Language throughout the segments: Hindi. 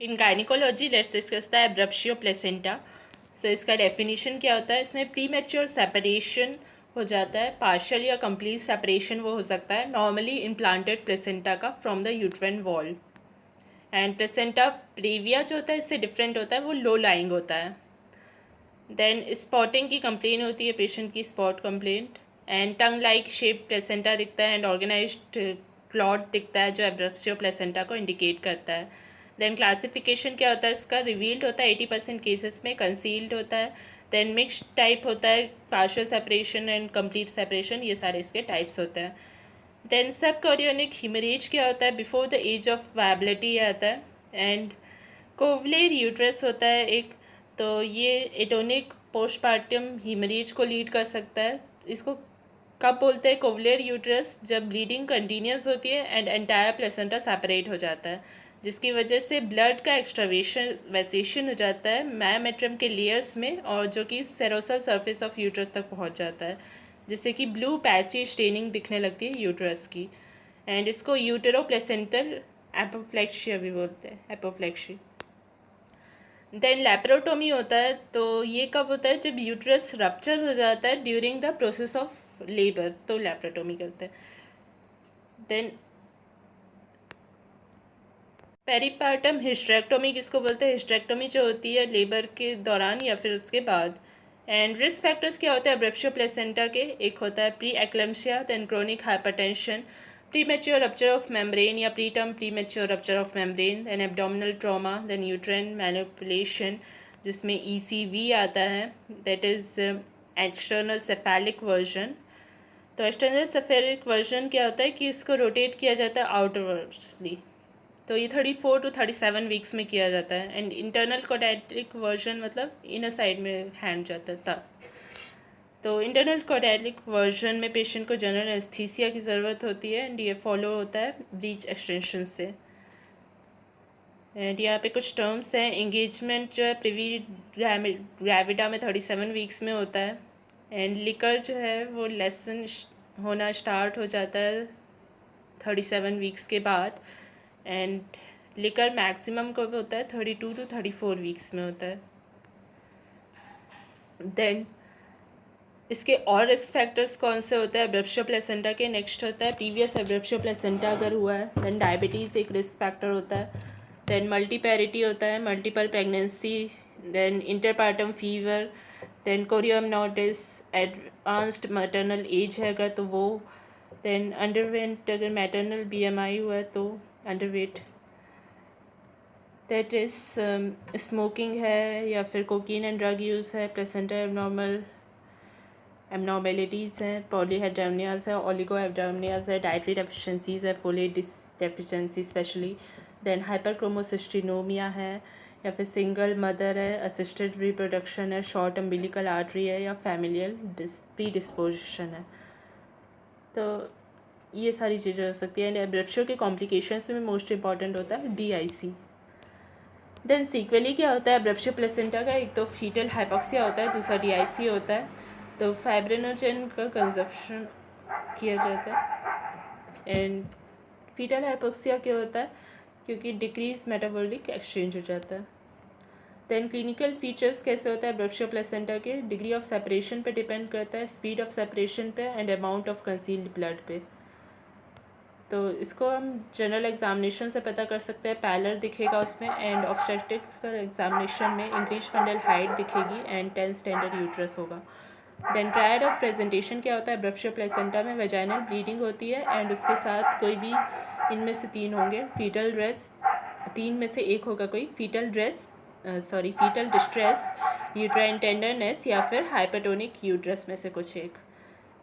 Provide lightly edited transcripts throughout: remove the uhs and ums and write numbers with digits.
In gynaecology let's discuss the abruptio placenta. So इसका डेफिनेशन क्या होता है? इसमें प्री मैच्योर सेपरेशन हो जाता है, पार्शियल या कंप्लीट सेपरेशन वो हो सकता है नॉर्मली इम्प्लांटेड प्लेसेंटा का from the uterine wall. And placenta previa जो होता है इससे डिफरेंट होता है, वो लो लाइंग होता है। देन स्पॉटिंग की कंप्लेन होती है पेशेंट की, spot complaint. And tongue like shape placenta दिखता है एंड ऑर्गेनाइज्ड क्लॉट दिखता है जो एब्रप्शियो प्लेसेंटा को इंडिकेट करता है। देन क्लासिफिकेशन क्या होता है इसका? रिवील्ड होता है 80% केसेस में, कंसील्ड होता है, देन मिक्स्ड टाइप होता है, partial separation and complete separation, ये सारे इसके टाइप्स होते हैं। देन सब कोरियोनिक हिमरेज क्या होता है? Before the age of viability आता है। एंड कोवलेर यूट्रस होता है एक, तो ये एटोनिक पोस्टपार्टम हिमरेज को लीड कर सकता है। इसको कब बोलते हैं कोवलेर यूट्रस? जब ब्लीडिंग कंटिन्यूस होती है एंड एंटायर प्लेसेंटा सेपरेट हो जाता है, जिसकी वजह से ब्लड का एक्स्ट्रावेशन हो जाता है मायोमेट्रम के लेयर्स में, और जो कि सेरोसल सरफेस ऑफ यूट्रस तक पहुंच जाता है, जिससे कि ब्लू पैची स्टेनिंग दिखने लगती है यूट्रस की। एंड इसको यूटेरो प्लेसेंटल एपोप्लेक्सिया भी बोलते हैं, एपोप्लेक्सी। देन लैप्रोटोमी होता है, तो ये कब होता है? जब यूट्रस रप्चर हो जाता है during the process of labour, तो लैप्रोटोमी करते हैं। देन पेरीपार्टम हिस्टेरेक्टोमी किसको बोलते हैं? हिस्टेरेक्टोमी जो होती है लेबर के दौरान या फिर उसके बाद। एंड रिस्क फैक्टर्स क्या होते हैं एब्रप्शियो प्लेसेंटा के? एक होता है pre eclampsia, then chronic hypertension, premature rupture of membrane या preterm premature rupture of membrane, then abdominal trauma, then uterine manipulation जिसमें ECV आता है, that is external cephalic version. तो एक्सटर्नल सेफेलिक वर्जन क्या होता है कि इसको रोटेट किया जाता है आउटवर्ड्सली, तो ये 34 to 37 वीक्स में किया जाता है। एंड इंटरनल कोडैटिक वर्जन मतलब इनर साइड में हैंड जाता था। तो इंटरनल कोडैटिक वर्जन में पेशेंट को जनरल एनेस्थीसिया की ज़रूरत होती है एंड ये फॉलो होता है ब्रीच एक्सटेंशन से। एंड यहाँ पे कुछ टर्म्स हैं। एंगेजमेंट जो है प्रिवी ग्रेविडा में 37 वीक्स में होता है। एंड लिकर जो है वो लेसन होना स्टार्ट हो जाता है 37 वीक्स के बाद। एंड लिकर मैक्सिमम कब होता है? 32 to 34 वीक्स में होता है। देन इसके और रिस्क फैक्टर्स कौन से होते हैं एब्रप्शियो प्लेसेंटा के? नेक्स्ट होता है प्रीवियस एब्रप्शियो प्लेसेंटा अगर हुआ है, देन डायबिटीज़ एक रिस्क फैक्टर होता है, देन मल्टीपैरिटी होता है, multiple pregnancy, then intrapartum fever, then chorioamnionitis, advanced maternal age है अगर तो वो, देन अंडरवेट अगर मैटरनल BMI हुआ है तो अंडरवेट, दैट इज़ स्मोकिंग है या फिर कोकीन एंड ड्रग यूज़ है, प्लेसेंटा एबनॉर्मेलिटीज़ हैं, पॉलीहेड्रामनियाज है, ओलिगोहेड्रामनियाज है, डाइटरी डेफिशिएंसीज है, फोलेट डेफिशिएंसी स्पेशली, देन हाइपरक्रोमोसिस्टिनोमिया है, या फिर सिंगल मदर है, असिस्टेड रिप्रोडक्शन है, शॉर्ट अम्बिलिकल आर्टरी है, या फैमिलियल प्री डिस्पोजिशन है। तो ये सारी चीज़ें हो सकती हैं। एंड एब्रप्शियो के कॉम्प्लिकेशंस में मोस्ट इंपॉर्टेंट होता है DIC। देन सीक्वली क्या होता है एब्रप्शियो प्लेसेंटा का? एक तो फीटल हाइपोक्सिया होता है, दूसरा DIC होता है। तो फाइब्रिनोजेन का कंजप्शन किया जाता है। एंड फीटल हाइपोक्सिया क्या होता है? क्योंकि डिक्रीज मेटाबॉलिक एक्सचेंज हो जाता है। देन क्लिनिकल फीचर्स कैसे होता है एब्रप्शियो प्लेसेंटा के? डिग्री ऑफ सेपरेशन पे डिपेंड करता है, स्पीड ऑफ सेपरेशन पे, and amount of concealed blood पे। तो इसको हम जनरल एग्जामिनेशन से पता कर सकते हैं, पैलर दिखेगा उसमें, एंड ऑब्स्टेट्रिक्स एग्जामिनेशन में इंक्रीज फंडल हाइट दिखेगी एंड 10 स्टैंडर्ड यूट्रस होगा। देन ट्रायड ऑफ प्रेजेंटेशन क्या होता है एब्रप्शियो प्लेसेंटा में? वेजाइनल ब्लीडिंग होती है एंड उसके साथ कोई भी इनमें से 3 होंगे। फीटल ड्रेस, 3 में से एक होगा कोई, फीटल डिस्ट्रेस, यूट्राइन टेंडरनेस, या फिर हाइपरटोनिक यूट्रस में से कुछ एक।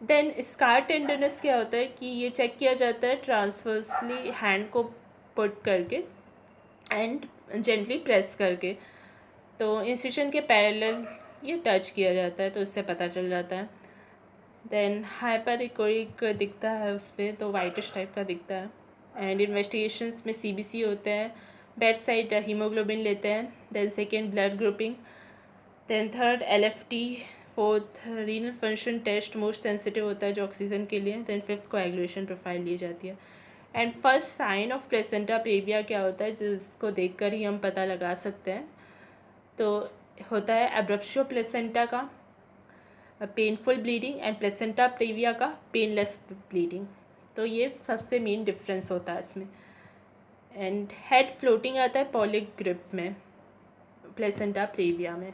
देन स्कार टेंडरनेस क्या होता है कि ये चेक किया जाता है ट्रांसवर्सली हैंड को पुट करके एंड जेंटली प्रेस करके, तो इंसिशन के पैरेलल ये टच किया जाता है, तो इससे पता चल जाता है। देन हाइपर इकोइक दिखता है उस पर, तो वाइटिश टाइप का दिखता है। एंड इन्वेस्टिगेशंस में CBC होते हैं, बेड साइड हीमोग्लोबिन लेते हैं, then second blood grouping, then third LFT, fourth renal function test most sensitive होता है जो ऑक्सीजन के लिए, देन फिफ्थ कोएगुलेशन प्रोफाइल ली जाती है। And first sign of placenta previa क्या होता है, जिसको देखकर ही हम पता लगा सकते हैं, तो होता है एब्रप्शियो प्लेसेंटा का painful bleeding and placenta praevia का पेनलेस ब्लीडिंग। तो ये सबसे मेन डिफरेंस होता है इसमें। एंड हेड फ्लोटिंग आता है पॉलिक ग्रिप में प्लेसेंटा प्रेविया में।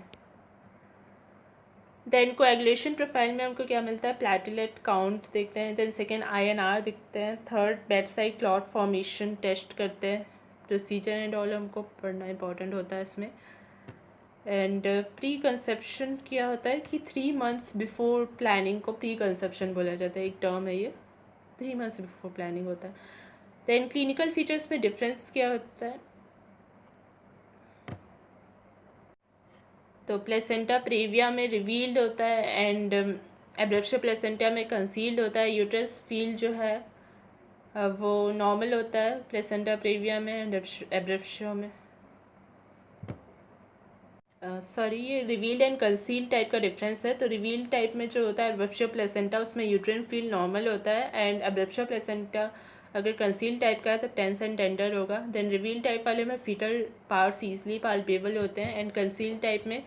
देन कोएगुलेशन प्रोफाइल में हमको क्या मिलता है, प्लेटलेट काउंट देखते हैं, देन सेकेंड INR दिखते हैं, third bed side clot formation test करते हैं, प्रोसीजर एंड ऑल हमको पढ़ना इंपॉर्टेंट होता है इसमें। एंड प्री कंसेप्शन क्या होता है कि 3 months बिफोर प्लानिंग को प्री कंसेप्शन बोला जाता है, एक टर्म है ये, 3 months बिफोर प्लानिंग होता है। देन क्लिनिकल फीचर्स में डिफरेंस क्या होता है, तो प्लेसेंटा प्रेविया में रिवील्ड होता है एंड एब्रप्शियो प्लेसेंटा में कंसील्ड होता है। यूट्रस फील जो है वो नॉर्मल होता है प्लेसेंटा प्रेविया में एंड एब्रप्शियो में। सॉरी ये रिवील्ड एंड कंसील्ड टाइप का डिफरेंस है। तो रिवील्ड टाइप में जो होता है एब्रप्शियो प्लेसेंटा, उसमें यूट्रिन फील नॉर्मल होता है एंड एब्रप्शियो प्लेसेंटा अगर कंसील्ड टाइप का है तो टेंस एंड टेंडर होगा। देन रिवील्ड टाइप वाले में फीटल पार्ट्स ईजली पाल्पेबल होते हैं एंड कंसील्ड टाइप में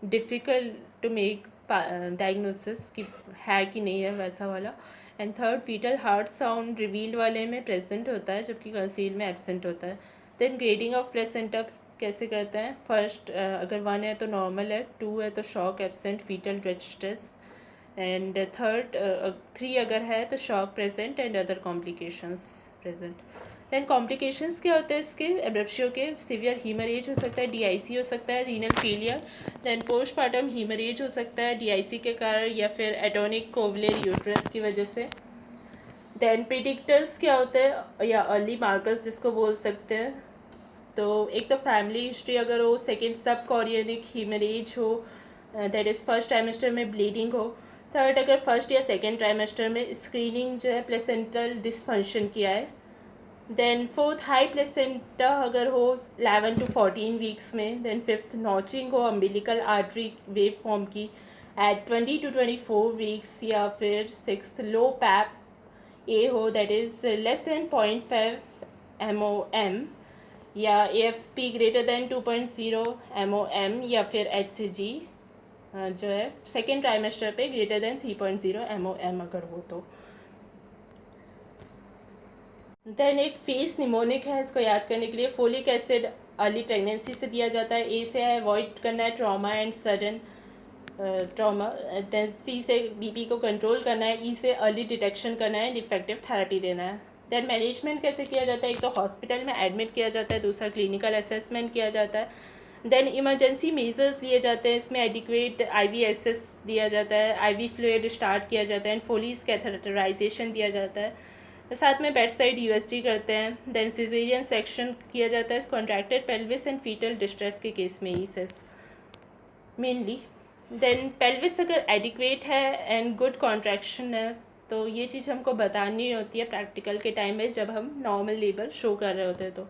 डिफ़िकल्ट टू मेक डायग्नोसिस कि है कि नहीं है वैसा वाला। And third fetal heart sound revealed वाले में प्रेजेंट होता है जबकि कंसील्ड में एब्सेंट होता है। देन ग्रेडिंग ऑफ प्लेसेंटा कैसे करते हैं, फर्स्ट अगर 1 है तो नॉर्मल है, 2 है तो shock absent fetal resistance and third 3 अगर है तो shock present and other complications present. Then complications क्या होते हैं इसके एब्रप्शियो के, सीवियर हीमरेज हो सकता है, DIC हो सकता है, रीनल फेलियर, देन पोस्टपार्टम हीमरेज हो सकता है DIC के कारण या फिर एटोनिक कोवलेर यूट्रस की वजह से। देन प्रिडिक्टर्स क्या होते हैं या अर्ली मार्कर्स जिसको बोल सकते हैं, तो एक तो फैमिली हिस्ट्री अगर हो, सेकेंड सब कॉरियनिक हीमरेज हो, दैट इज़ फर्स्ट ट्राइमेस्टर में ब्लीडिंग हो, थर्ड अगर फर्स्ट या सेकेंड ट्राइमेस्टर में स्क्रीनिंग जो है प्लेसेंटल डिसफंक्शन किया है, देन फोर्थ हाई प्लेसेंटा अगर हो 11 to 14 वीक्स में, देन फिफ्थ नॉचिंग हो अम्बिलिकल आर्टरी वेव फॉर्म की एट 20 to 24 वीक्स, या फिर सिक्स्थ लो पैप ए हो that is less than 0.5 MOM, या AFP ग्रेटर देन 2.0 MOM, या फिर HCG जो है सेकेंड ट्राइमेस्टर पे ग्रेटर देन 3.0 MOM अगर हो तो। देन एक फेस निमोनिक है, इसको याद करने के लिए फोलिक एसिड अर्ली प्रेगनेंसी से दिया जाता है, A से है अवॉइड करना है trauma and sudden trauma, then C से BP को कंट्रोल करना है, E से अर्ली डिटेक्शन करना है, इफेक्टिव थेरेपी देना है। देन मैनेजमेंट कैसे किया जाता है, एक तो हॉस्पिटल में एडमिट किया जाता है, दूसरा क्लिनिकल असेसमेंट किया जाता है, देन इमरजेंसी मेजर्स लिए जाते हैं, इसमें एडिक्वेट IV एक्सेस दिया जाता है, IV फ्लूइड स्टार्ट किया जाता है एंड फोलीज कैथेटराइजेशन दिया जाता है, साथ में बेड साइड USG करते हैं, देन सिजेरियन सेक्शन किया जाता है contracted pelvis and fetal distress के केस में ही सिर्फ मेनली। देन पेल्विस अगर एडिक्वेट है एंड गुड कॉन्ट्रैक्शन है तो ये चीज़ हमको बतानी होती है प्रैक्टिकल के टाइम में जब हम नॉर्मल लेबर शो कर रहे होते हैं। तो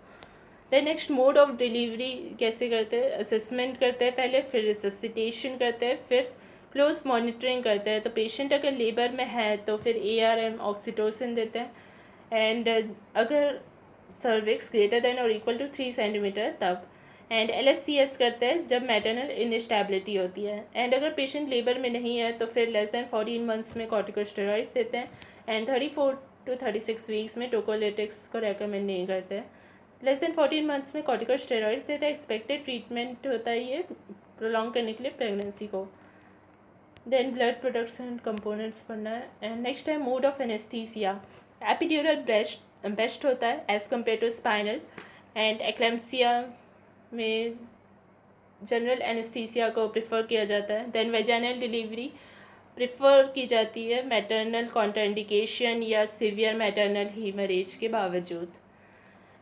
then next mode of delivery कैसे करते हैं, असेसमेंट करते हैं पहले, फिर रिससिटेशन करते हैं, फिर क्लोज मॉनिटरिंग करते हैं। तो पेशेंट अगर लेबर में है तो फिर ARM ऑक्सीटोसिन देते हैं एंड अगर सर्विक्स ग्रेटर देन और इक्वल टू 3 सेंटीमीटर तब, एंड LSCS करते हैं जब मैटरनल इनस्टेबिलिटी होती है, एंड अगर पेशेंट लेबर में नहीं है तो फिर लेस देन 14 months में कॉर्टिकोस्टेरॉइड्स देते हैं एंड 34 to 36 वीक्स में टोकोलिटिक्स को रेकमेंड नहीं करते हैं। लेस देन 14 months में कॉर्टिकोस्टेरॉइड्स देते हैं, एक्सपेक्टेड ट्रीटमेंट होता है ये प्रोलॉन्ग करने के लिए प्रेगनेंसी को। Then blood products and components पढ़ना है। एंड नेक्स्ट है mode of anaesthesia, epidural best होता है as compare to spinal, and eclampsia में जनरल एनेस्थीसिया को प्रिफर किया जाता है। देन वेजाइनल डिलीवरी प्रिफर की जाती है मैटरनल कॉन्ट्राइंडिकेशन या सीवियर मैटरनल हीमरेज के बावजूद।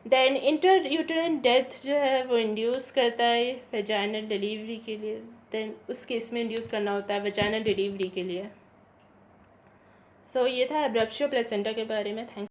देन इंटर यूटेराइन डेथ जो है वो इंड्यूस करता है वेजाइनल डिलीवरी के लिए, देन उस केस में इंड्यूस करना होता है वेजाइनल डिलीवरी के लिए। सो ये था एब्रप्शियो प्लेसेंटा के बारे में। थैंक